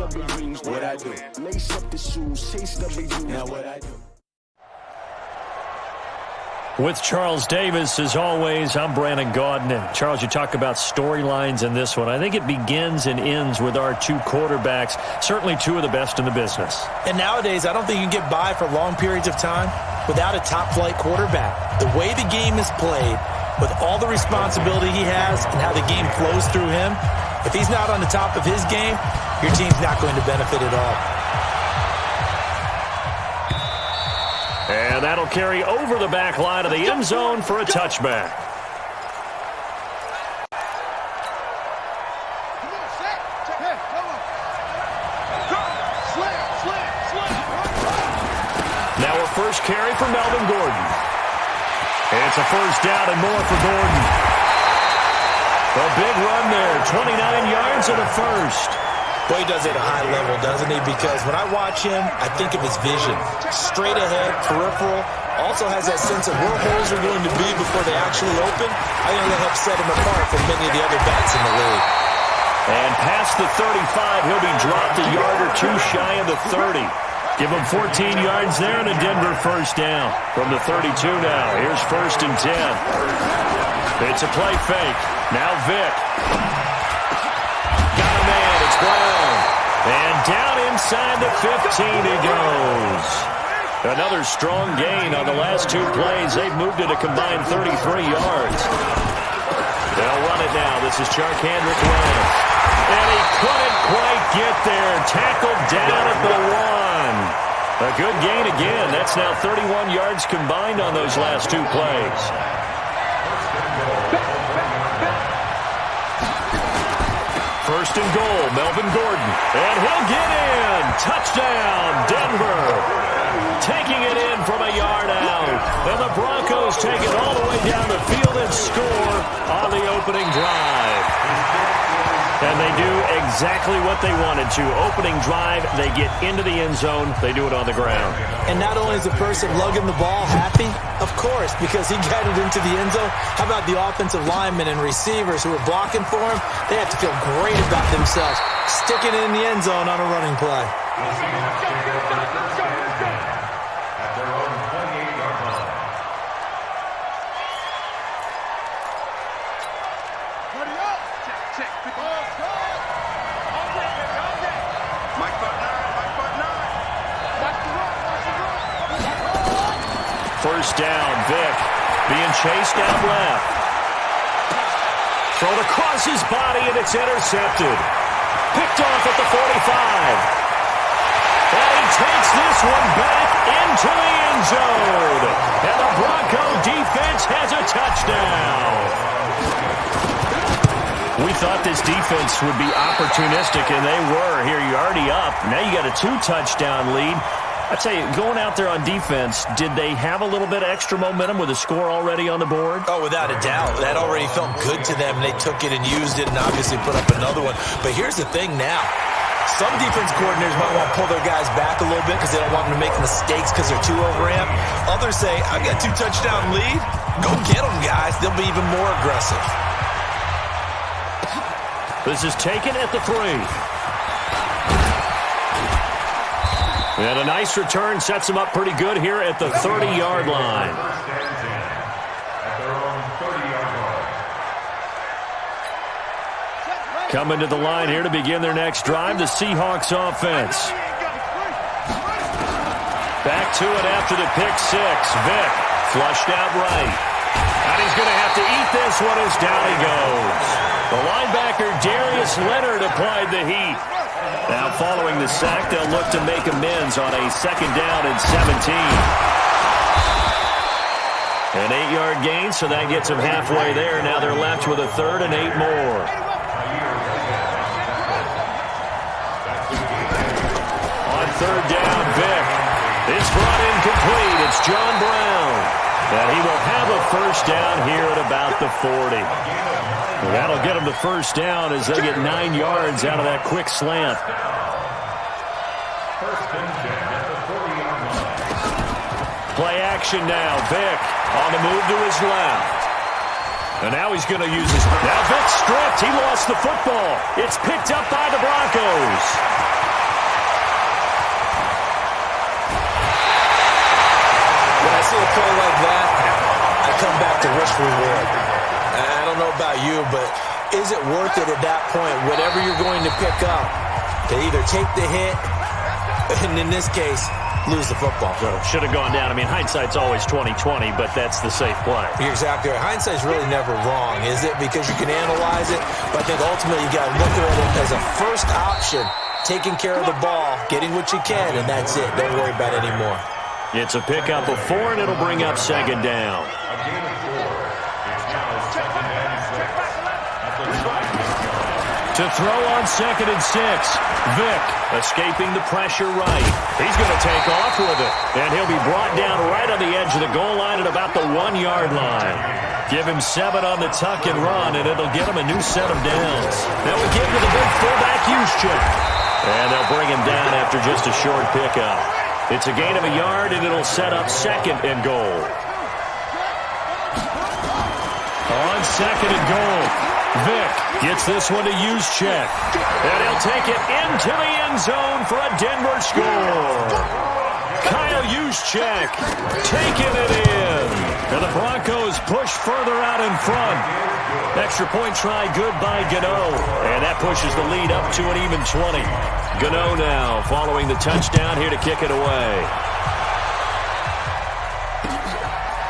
up the dreams. What I do? Lace up the shoes, chase the big dreams. Now what I do? With Charles Davis, as always, I'm Brandon Gaudin. And Charles, you talk about storylines in this one. I think it begins and ends with our two quarterbacks, certainly two of the best in the business. And nowadays, I don't think you can get by for long periods of time without a top-flight quarterback. The way the game is played, with all the responsibility he has and how the game flows through him, if he's not on the top of his game, your team's not going to benefit at all. And that'll carry over the back line of the end zone for a touchback. Now a first carry for Melvin Gordon. It's a first down and more for Gordon. A big run there, 29 yards and a first. Well, he does it at a high level, doesn't he? Because when I watch him, I think of his vision. Straight ahead, peripheral. Also has that sense of where holes are going to be before they actually open. I think that helps set him apart from many of the other backs in the league. And past the 35, he'll be dropped a yard or two shy of the 30. Give him 14 yards there and a Denver first down. From the 32 now, here's 1st and 10. It's a play fake. Now Vick. Got a man, it's Brown. And down inside the 15 he goes. Another strong gain on the last two plays. They've moved it a combined 33 yards. They'll run it now. This is Charkandrick Williams. And he couldn't quite get there. Tackled down at the 1. A good gain again. That's now 31 yards combined on those last two plays. First and goal, Melvin Gordon. And he'll get in. Touchdown, Denver. Taking it in from a yard out. And the Broncos take it all the way down the field and score on the opening drive. And they do exactly what they wanted to. Opening drive, they get into the end zone. They do it on the ground. And not only is the person lugging the ball happy, of course, because he got it into the end zone. How about the offensive linemen and receivers who are blocking for him? They have to feel great about themselves, sticking it in the end zone on a running play. First down, Vick being chased out left. Thrown across his body, and it's intercepted. Picked off at the 45. And he takes this one back into the end zone. And the Bronco defense has a touchdown. We thought this defense would be opportunistic, and they were. Here, you're already up. Now you got a 2-touchdown lead. I tell you, going out there on defense, did they have a little bit of extra momentum with a score already on the board? Oh, without a doubt. That already felt good to them. They took it and used it and obviously put up another one. But here's the thing now. Some defense coordinators might want to pull their guys back a little bit because they don't want them to make mistakes because they're too overamped. Others say, I've got a 2-touchdown lead. Go get them, guys. They'll be even more aggressive. This is taken at the 3. And a nice return sets him up pretty good here at the 30-yard line. Coming to the line here to begin their next drive, the Seahawks offense. Back to it after the pick 6. Vick flushed out right. And he's going to have to eat this one as down he goes. The linebacker Darius Leonard applied the heat. Now following the sack, they'll look to make amends on a 2nd down and 17. An 8-yard gain, so that gets them halfway there. Now they're left with a 3rd and 8 more. On 3rd down, Vick. It's brought in complete. It's John Brown. And he will have a first down here at about the 40. Well, that'll get them the first down as they get 9 yards out of that quick slant. Play action now. Vick on the move to his left. And now he's going to use his... Now Vick stripped. He lost the football. It's picked up by the Broncos. reward. I don't know about you, but is it worth it at that point, whatever you're going to pick up, to either take the hit, and in this case, lose the football? So should have gone down. I mean, hindsight's always 20/20, but that's the safe play. You're exactly right. Hindsight's really never wrong, is it? Because you can analyze it, but I think ultimately you got to look at it as a first option, taking care of the ball, getting what you can, and that's it. Don't worry about it anymore. It's a pickup of 4, and it'll bring up second down. To throw on 2nd and 6. Vick escaping the pressure right. He's going to take off with it. And he'll be brought down right on the edge of the goal line at about the 1-yard line. Give him 7 on the tuck and run, and it'll get him a new set of downs. Now we give to the big fullback Juszczyk. And they'll bring him down after just a short pickup. It's a gain of a yard, and it'll set up 2nd and goal. On 2nd and goal. Vick gets this one to Juszczyk. And he'll take it into the end zone for a Denver score. Kyle Juszczyk taking it in. And the Broncos push further out in front. Extra point try good by Gano. And that pushes the lead up to an even 20. Gano now following the touchdown here to kick it away.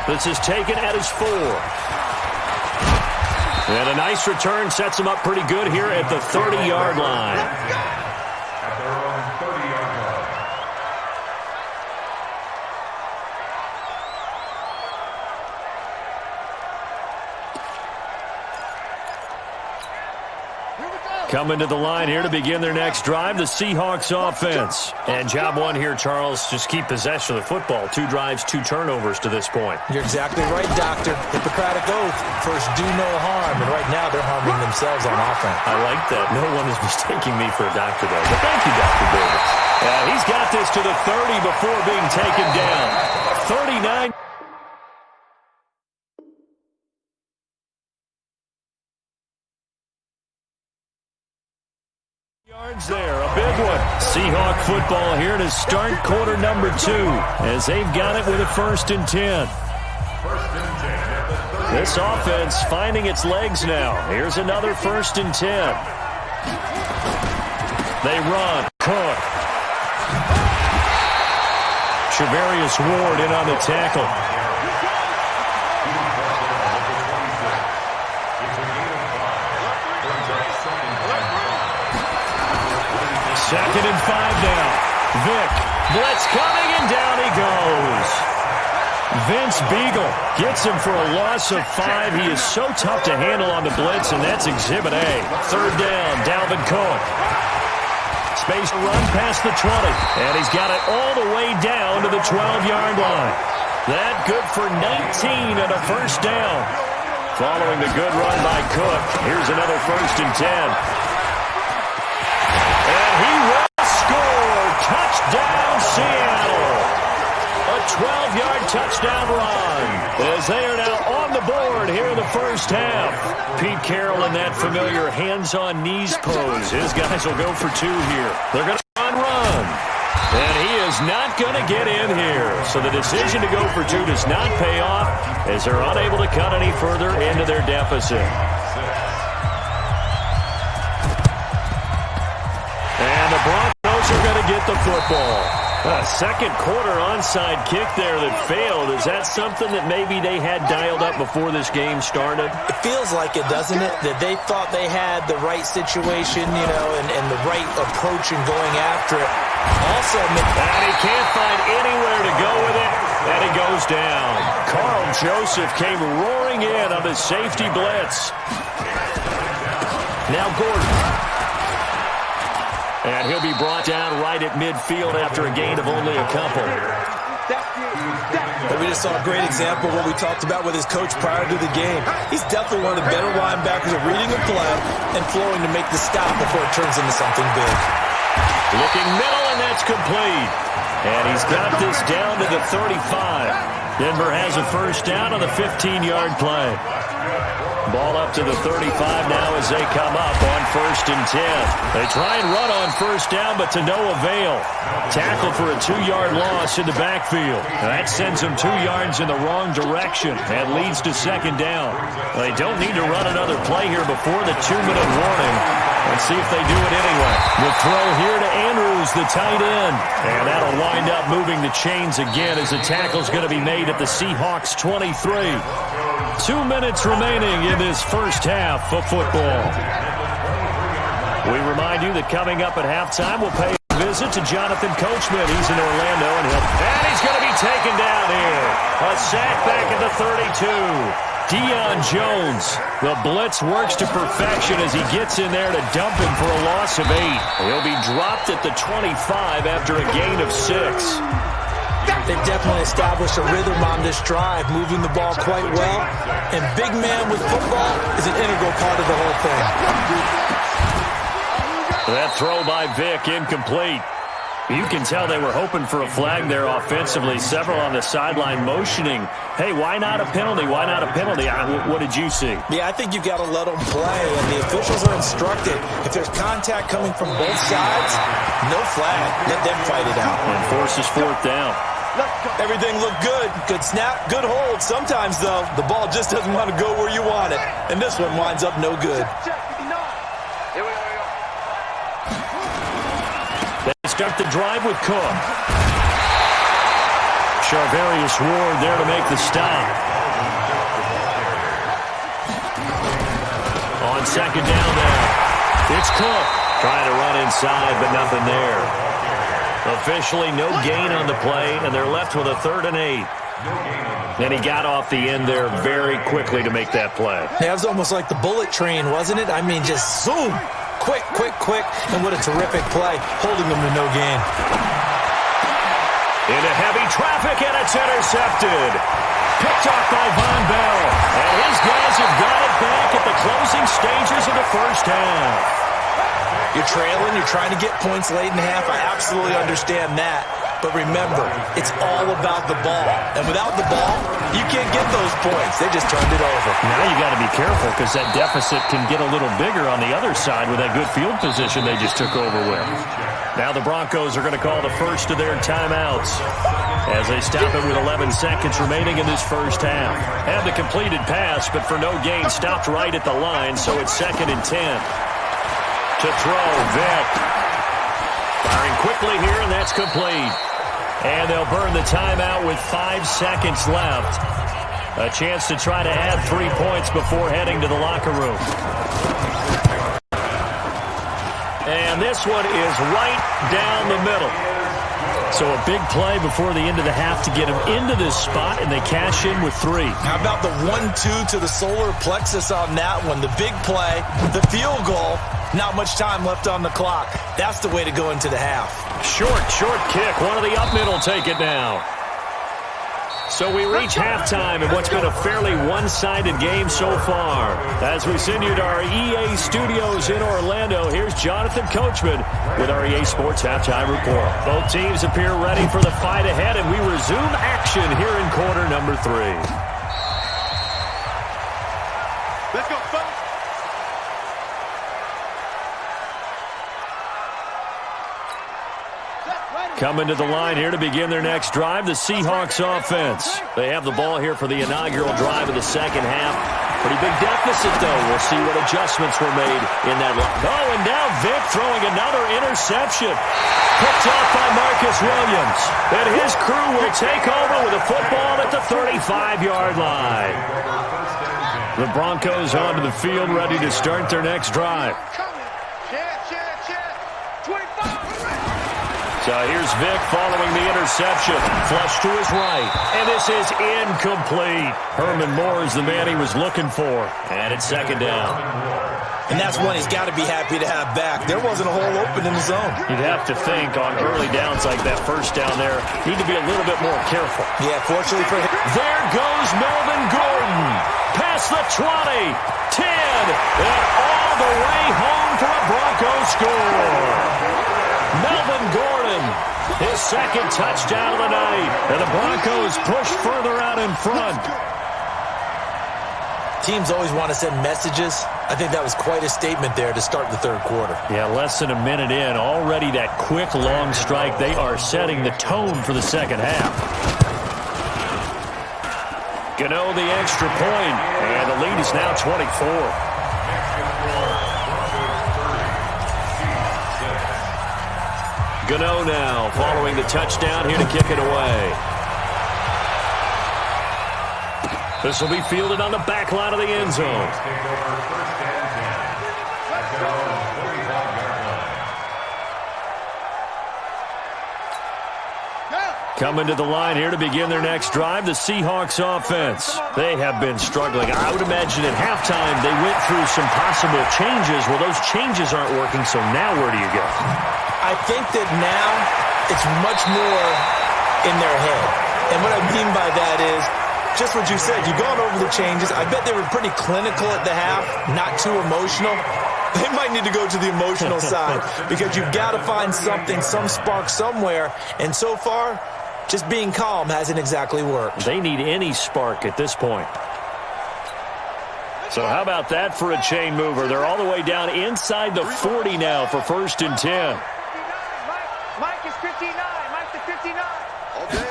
This is taken at his 4. And a nice return sets him up pretty good here at the 30-yard line. At their own 30-yard line. Coming to the line here to begin their next drive, the Seahawks offense. And job one here, Charles, just keep possession of the football. 2 drives, 2 turnovers to this point. You're exactly right, Doctor. Hippocratic oath. First, do no harm. And right now, they're harming themselves on offense. I like that. No one is mistaking me for a doctor, though. But thank you, Dr. Davis. He's got this to the 30 before being taken down. 39. Yards there, a big one. Seahawk football here to start quarter number 2 as they've got it with a 1st and 10. This offense finding its legs now. Here's another 1st and 10. They run. Cook. Trevarius Ward in on the tackle. Second and 5 now. Vick. Blitz coming, and down he goes. Vince Beagle gets him for a loss of 5. He is so tough to handle on the blitz, and that's Exhibit A. 3rd down, Dalvin Cook. Space to run past the 20, and he's got it all the way down to the 12-yard line. That good for 19 and a 1st down. Following the good run by Cook, here's another 1st and 10. He will score. Touchdown, Seattle. A 12-yard touchdown run as they are now on the board here in the first half. Pete Carroll in that familiar hands-on knees pose. His guys will go for 2 here. They're going to run. And he is not going to get in here. So the decision to go for 2 does not pay off as they're unable to cut any further into their deficit. And the Broncos are going to get the football. A second quarter onside kick there that failed. Is that something that maybe they had dialed up before this game started? It feels like it, doesn't it? That they thought they had the right situation, and the right approach in going after it. Also, and he can't find anywhere to go with it, and he goes down. Carl Joseph came roaring in on the safety blitz. Now Gordon. And he'll be brought down right at midfield after a gain of only a couple. We just saw a great example of what we talked about with his coach prior to the game. He's definitely one of the better linebackers at reading a play and flowing to make the stop before it turns into something big. Looking middle, and that's complete. And he's got this down to the 35. Denver has a 1st down on the 15-yard play. Ball up to the 35 now as they come up on 1st and 10. They try and run on 1st down, but to no avail. Tackle for a 2-yard loss in the backfield. That sends them 2 yards in the wrong direction and leads to 2nd down. They don't need to run another play here before the 2-minute warning. Let's see if they do it anyway. The throw here to Andrews, the tight end. And that'll wind up moving the chains again as the tackle's going to be made at the Seahawks 23. 2 minutes remaining in this first half of football. We remind you that coming up at halftime, we'll pay a visit to Jonathan Coachman. He's in Orlando, and he's going to be taken down here. A sack back at the 32. Deion Jones, the blitz works to perfection as he gets in there to dump him for a loss of 8. He'll be dropped at the 25 after a gain of 6. They definitely established a rhythm on this drive, moving the ball quite well. And big man with football is an integral part of the whole thing. That throw by Vick, incomplete. You can tell they were hoping for a flag there offensively. Several on the sideline motioning, hey, why not a penalty? Why not a penalty? What did you see? Yeah, I think you've got to let them play, and the officials are instructed. If there's contact coming from both sides, no flag. Let them fight it out. And forces 4th down. Everything looked good. Good snap, good hold. Sometimes, though, the ball just doesn't want to go where you want it. And this one winds up no good. They start the drive with Cook. Charvarius Ward there to make the stop. On 2nd down there, it's Cook. Trying to run inside, but nothing there. Officially no gain on the play, and they're left with a 3rd and 8. And he got off the end there very quickly to make that play. That was almost like the bullet train, wasn't it? I mean, just zoom. Quick, quick, quick. And what a terrific play, holding them to no gain. Into heavy traffic, and it's intercepted. Picked off by Von Bell. And his guys have got it back at the closing stages of the first half. You're trailing, you're trying to get points late in the half. I absolutely understand that. But remember, it's all about the ball. And without the ball, you can't get those points. They just turned it over. Now you got to be careful because that deficit can get a little bigger on the other side with that good field position they just took over with. Now the Broncos are going to call the first of their timeouts as they stop it with 11 seconds remaining in this first half. Had the completed pass, but for no gain, stopped right at the line, so it's 2nd and 10. To throw, Vick. Firing quickly here, and that's complete. And they'll burn the timeout with 5 seconds left. A chance to try to add 3 points before heading to the locker room. And this one is right down the middle. So a big play before the end of the half to get him into this spot, and they cash in with 3. How about the 1-2 to the solar plexus on that one? The big play, the field goal, not much time left on the clock. That's the way to go into the half. Short kick. One of the up middle take it now. So we reach halftime in what's been a fairly one-sided game so far. As we send you to our EA studios in Orlando, here's Jonathan Coachman with our EA Sports Halftime Report. Both teams appear ready for the fight ahead, and we resume action here in quarter number 3. Let's go, folks. Coming to the line here to begin their next drive, the Seahawks offense. They have the ball here for the inaugural drive of the second half. Pretty big deficit, though. We'll see what adjustments were made in that line. Oh, and now Vick throwing another interception. Picked off by Marcus Williams. And his crew will take over with a football at the 35-yard line. The Broncos onto the field, ready to start their next drive. So here's Vick following the interception. Flush to his right. And this is incomplete. Herman Moore is the man he was looking for. And it's 2nd down. And that's one he's got to be happy to have back. There wasn't a hole open in the zone. You'd have to think on early downs like that first down there, need to be a little bit more careful. Yeah, fortunately for him. There goes Melvin Gordon. Past the 20, 10, and all the way home for a Broncos score. Melvin Gordon, his 2nd touchdown of the night. And the Broncos push further out in front. Teams always want to send messages. I think that was quite a statement there to start the third quarter. Yeah, less than a minute in. Already that quick, long strike. They are setting the tone for the second half. Gano the extra point, and the lead is now 24. Gano now following the touchdown here to kick it away. This will be fielded on the back line of the end zone. Coming to the line here to begin their next drive, the Seahawks offense. They have been struggling. I would imagine at halftime they went through some possible changes. Well, those changes aren't working, so now where do you go? I think that now it's much more in their head. And what I mean by that is just what you said. You've gone over the changes. I bet they were pretty clinical at the half, not too emotional. They might need to go to the emotional side because you've got to find something, some spark somewhere. And so far, just being calm hasn't exactly worked. They need any spark at this point. So how about that for a chain mover? They're all the way down inside the 40 now for 1st and 10. Mike is 59. Mike is 59. Okay.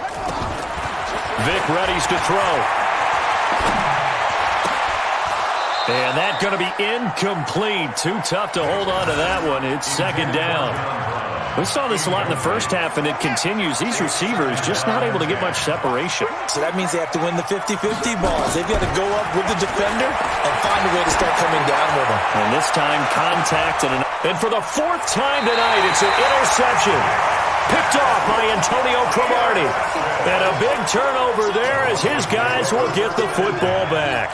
Vic readies to throw. And that's going to be incomplete. Too tough to hold on to that one. It's 2nd down. We saw this a lot in the first half, and it continues. These receivers just not able to get much separation. So that means they have to win the 50-50 balls. They've got to go up with the defender and find a way to start coming down with them. And this time, contact. And for the 4th time tonight, it's an interception. Picked off by Antonio Cromartie. And a big turnover there as his guys will get the football back.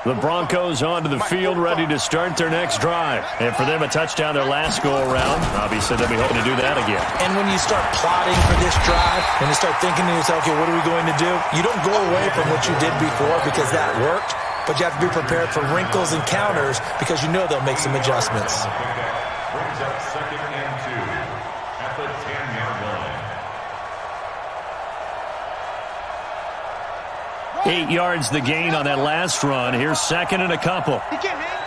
The Broncos onto the field, ready to start their next drive. And for them, a touchdown their last go-around. Obviously, they'll be hoping to do that again. And when you start plotting for this drive and you start thinking to yourself, okay, what are we going to do? You don't go away from what you did before because that worked, but you have to be prepared for wrinkles and counters because you know they'll make some adjustments. Brings up 2nd and 2 at the 10-yard line. 8 yards the gain on that last run. Here's 2nd and a couple. He can't, man.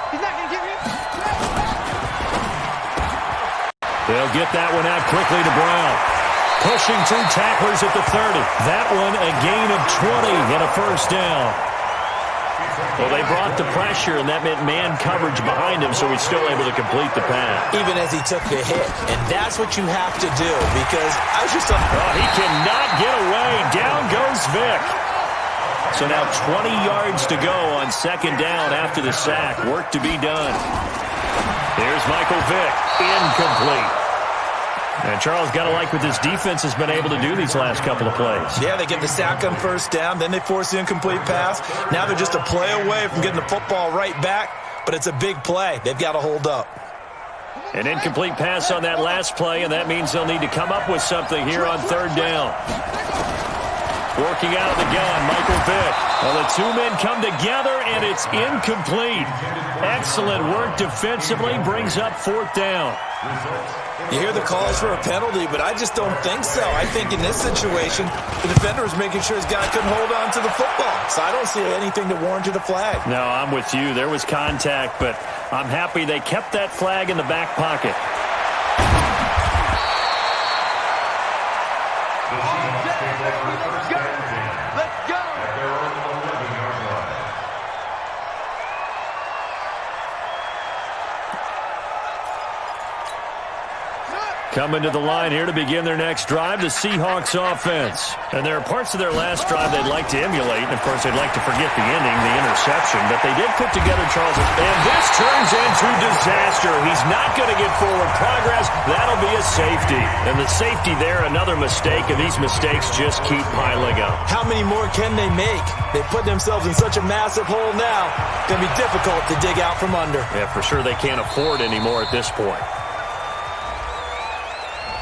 He's not going to give you. They'll get that one out quickly to Brown. Pushing through tacklers at the 30. That one a gain of 20 and a 1st down. Well, they brought the pressure, and that meant man coverage behind him, so he's still able to complete the pass. Even as he took the hit. And that's what you have to do because I was just... He cannot get away. Down goes Vic. So now 20 yards to go on 2nd down after the sack. Work to be done. There's Michael Vick. Incomplete. And Charles, got to like what this defense has been able to do these last couple of plays. Yeah, they get the sack on 1st down, then they force the incomplete pass. Now they're just a play away from getting the football right back, but it's a big play. They've got to hold up. An incomplete pass on that last play, and that means they'll need to come up with something here on 3rd down. Working out of the gun, Michael Vick. Well, the two men come together, and it's incomplete. Excellent work defensively, brings up 4th down. You hear the calls for a penalty, but I just don't think so. I think in this situation, the defender was making sure his guy couldn't hold on to the football. So I don't see anything that warranted a flag. No, I'm with you. There was contact, but I'm happy they kept that flag in the back pocket. Let's go. Coming to the line here to begin their next drive, the Seahawks offense. And there are parts of their last drive they'd like to emulate. And, of course, they'd like to forget the ending, the interception. But they did put together, Charles. And this turns into disaster. He's not going to get forward progress. That'll be a safety. And the safety there, another mistake. And these mistakes just keep piling up. How many more can they make? They put themselves in such a massive hole now. It's going to be difficult to dig out from under. Yeah, for sure they can't afford anymore at this point.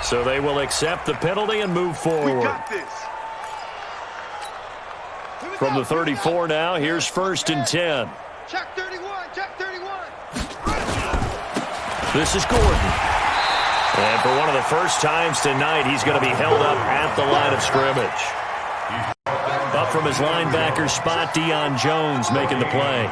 So they will accept the penalty and move forward. We got this. From the 34 now, here's 1st and 10. Check 31. Check 31. This is Gordon. And for one of the first times tonight, he's going to be held up at the line of scrimmage. Up from his linebacker spot, Deion Jones making the play.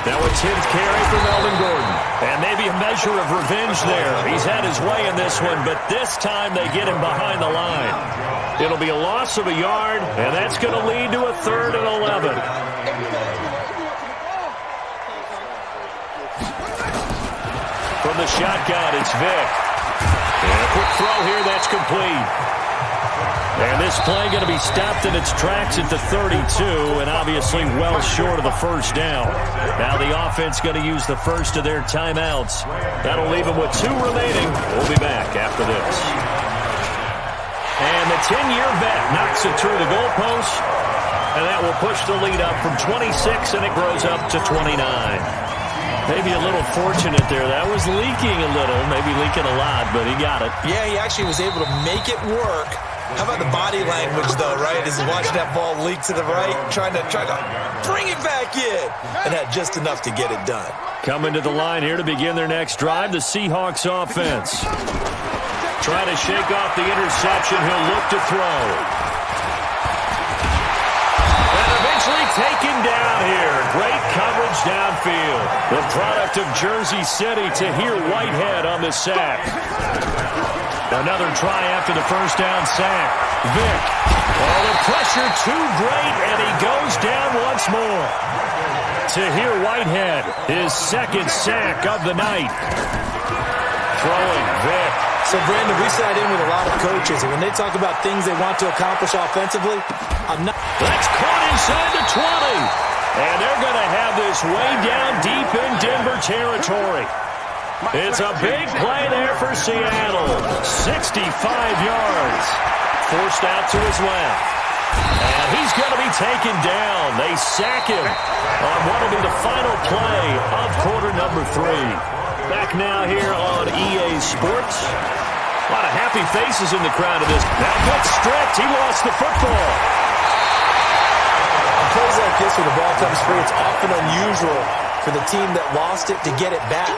Now a 10th carry for Melvin Gordon. And maybe a measure of revenge there. He's had his way in this one, but this time they get him behind the line. It'll be a loss of a yard, and that's going to lead to a 3rd and 11. From the shotgun, it's Vick. And a quick throw here, that's complete. And this play going to be stopped in its tracks at the 32, and obviously well short of the first down. Now the offense going to use the first of their timeouts. That'll leave them with 2 remaining. We'll be back after this. And the 10-year vet knocks it through the goalpost, and that will push the lead up from 26, and it grows up to 29. Maybe a little fortunate there. That was leaking a little, maybe leaking a lot, but he got it. Yeah, he actually was able to make it work. How about the body language, though, right? As he's watching that ball leak to the right, trying to bring it back in, and had just enough to get it done. Coming to the line here to begin their next drive, the Seahawks offense. Trying to shake off the interception. He'll look to throw. And eventually taken down here. Great coverage downfield. The product of Jersey City, Tahir Whitehead on the sack. Another try after the first down sack. Vick. Oh, the pressure too great, and he goes down once more. Tahir Whitehead, his 2nd sack of the night. Throwing, Vick. So, Brandon, we sat in with a lot of coaches, and when they talk about things they want to accomplish offensively, I'm not... That's caught inside the 20. And they're going to have this way down deep in Denver territory. It's a big play there for Seattle. 65 yards. Forced out to his left. And he's going to be taken down. They sack him on what will be the final play of quarter number 3. Back now here on EA Sports. A lot of happy faces in the crowd of this. Now gets stripped. He lost the football. On plays like this where the ball comes free, it's often unusual for the team that lost it to get it back.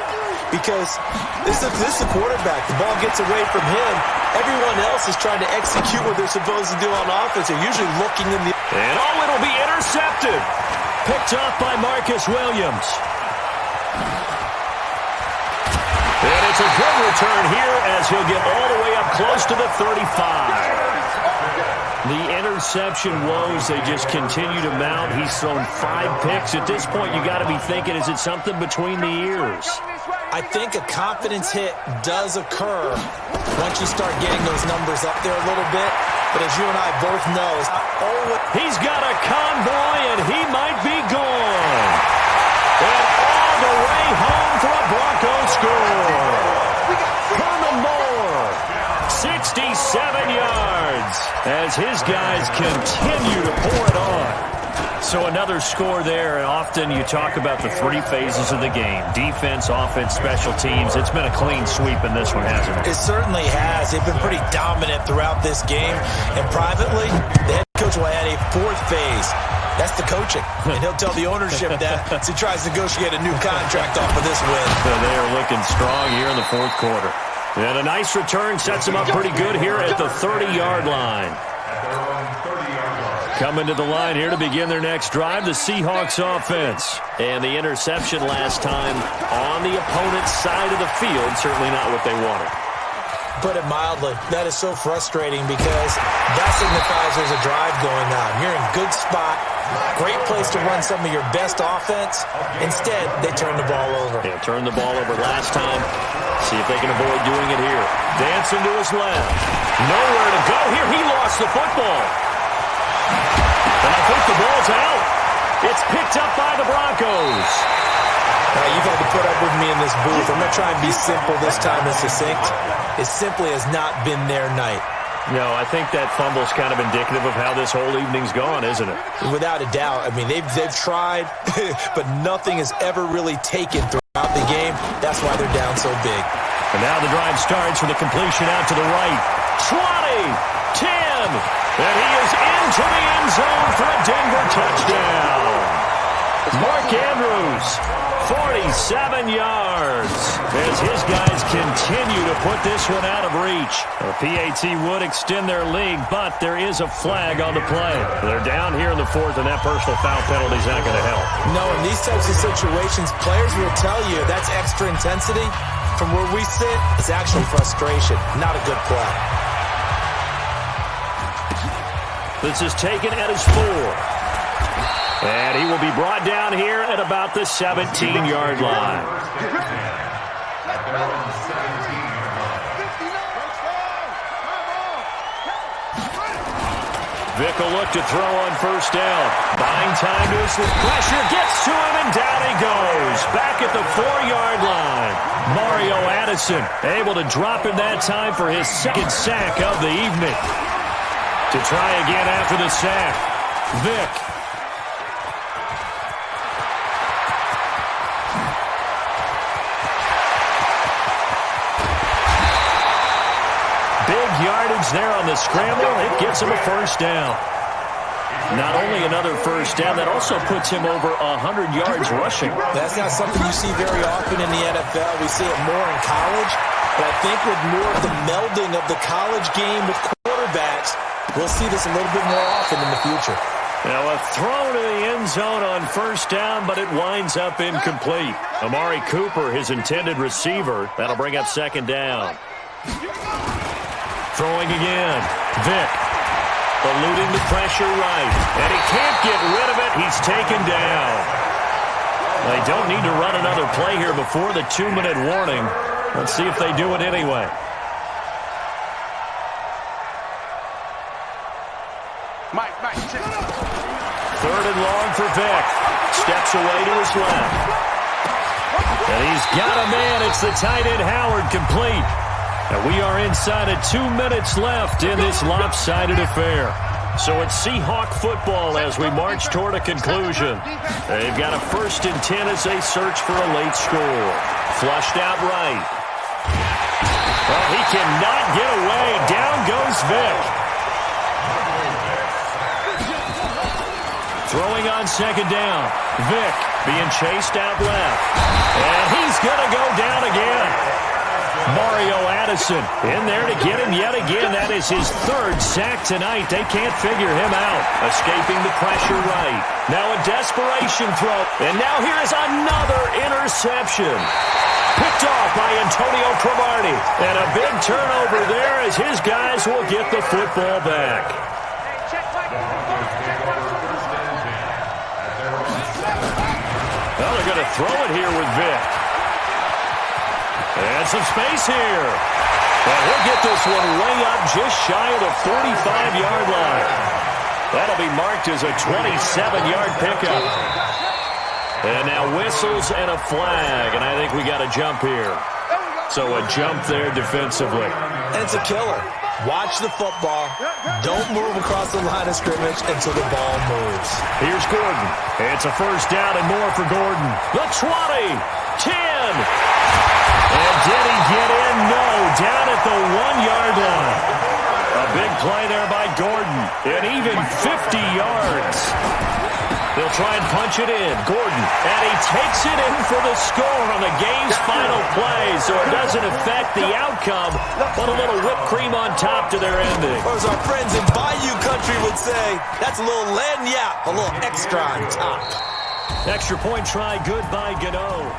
Because this is a quarterback. The ball gets away from him. Everyone else is trying to execute what they're supposed to do on offense. They're usually looking in the... And it'll be intercepted. Picked off by Marcus Williams. And it's a good return here as he'll get all the way up close to the 35. The interception woes, they just continue to mount. He's thrown 5 picks. At this point, you got to be thinking, is it something between the ears? I think a confidence hit does occur once you start getting those numbers up there a little bit. But as you and I both know, it's not always... He's got a convoy, and he might be gone. And all the way home for a Broncos score. Herman Moore, 67 yards, as his guys continue to pour it on. So another score there, and often you talk about the 3 phases of the game. Defense, offense, special teams. It's been a clean sweep in this one, hasn't it? It certainly has. They've been pretty dominant throughout this game. And privately, the head coach will add a 4th phase. That's the coaching. And he'll tell the ownership that as he tries to negotiate a new contract off of this win. So they are looking strong here in the 4th quarter. And a nice return sets them up pretty good here at the 30-yard line. Coming to the line here to begin their next drive, the Seahawks offense. And the interception last time on the opponent's side of the field, certainly not what they wanted. Put it mildly, that is so frustrating because that signifies there's a drive going on. You're in a good spot, great place to run some of your best offense. Instead, they turn the ball over. Yeah, turned the ball over last time. See if they can avoid doing it here. Dancing to his left. Nowhere to go here. He lost the football. And I think the ball's out. It's picked up by the Broncos. Now, you've had to put up with me in this booth. I'm going to try and be simple this time and succinct. It simply has not been their night. No, I think that fumble's kind of indicative of how this whole evening's gone, isn't it? Without a doubt. I mean, they've tried, but nothing has ever really taken throughout the game. That's why they're down so big. And now the drive starts with a completion out to the right. 20, 10, and he is into the end zone for a Denver touchdown. Mark Andrews, 47 yards, as his guys continue to put this one out of reach. The PAT would extend their lead, but there is a flag on the play. They're down here in the fourth, and that personal foul penalty is not going to help. No, in these types of situations, players will tell you that's extra intensity. From where we sit, it's actually frustration, not a good play. This is taken at his 4. And he will be brought down here at about the 17-yard line. Vick will look to throw on first down. Buying time to his pressure, gets to him, and down he goes. Back at the 4-yard line. Mario Addison able to drop him that time for his second sack of the evening. To try again after the sack, Vick. Big yardage there on the scramble. It gets him a first down. Not only another first down, that also puts him over 100 yards rushing. That's not something you see very often in the NFL. We see it more in college. But I think with more of the melding of the college game with quarterbacks, we'll see this a little bit more often in the future. Now a throw to the end zone on first down, but it winds up incomplete. Amari Cooper, his intended receiver. That'll bring up second down. Throwing again. Vick. Eluding the pressure right. And he can't get rid of it. He's taken down. They don't need to run another play here before the 2-minute warning. Let's see if they do it anyway. Third and long for Vick. Steps away to his left. And he's got a man. It's the tight end Howard, complete. And we are inside of 2 minutes left in this lopsided affair. So it's Seahawk football as we march toward a conclusion. They've got a 1st and 10 as they search for a late score. Flushed out right. Well, he cannot get away. Down goes Vick. Throwing on second down. Vick being chased out left. And he's going to go down again. Mario Addison in there to get him yet again. That is his 3rd sack tonight. They can't figure him out. Escaping the pressure right. Now a desperation throw. And now here is another interception. Picked off by Antonio Cromartie. And a big turnover there as his guys will get the football back. Well, they're going to throw it here with Vick. And some space here. And he'll get this one way up just shy of the 45-yard line. That'll be marked as a 27-yard pickup. And now whistles and a flag. And I think we got a jump here. So a jump there defensively. And it's a killer. Watch the football. Don't move across the line of scrimmage until the ball moves. Here's Gordon. It's a first down and more for Gordon. The 20, 10. And did he get in? No. Down at the 1-yard line. A big play there by Gordon. And even 50 yards. They'll try and punch it in. Gordon. And he takes it in for the score on the game's final play. So it doesn't affect the outcome, but a little whipped cream on top to their ending. Or as our friends in Bayou Country would say, that's a little lagniappe, a little extra on top. Extra point try, good by Gano.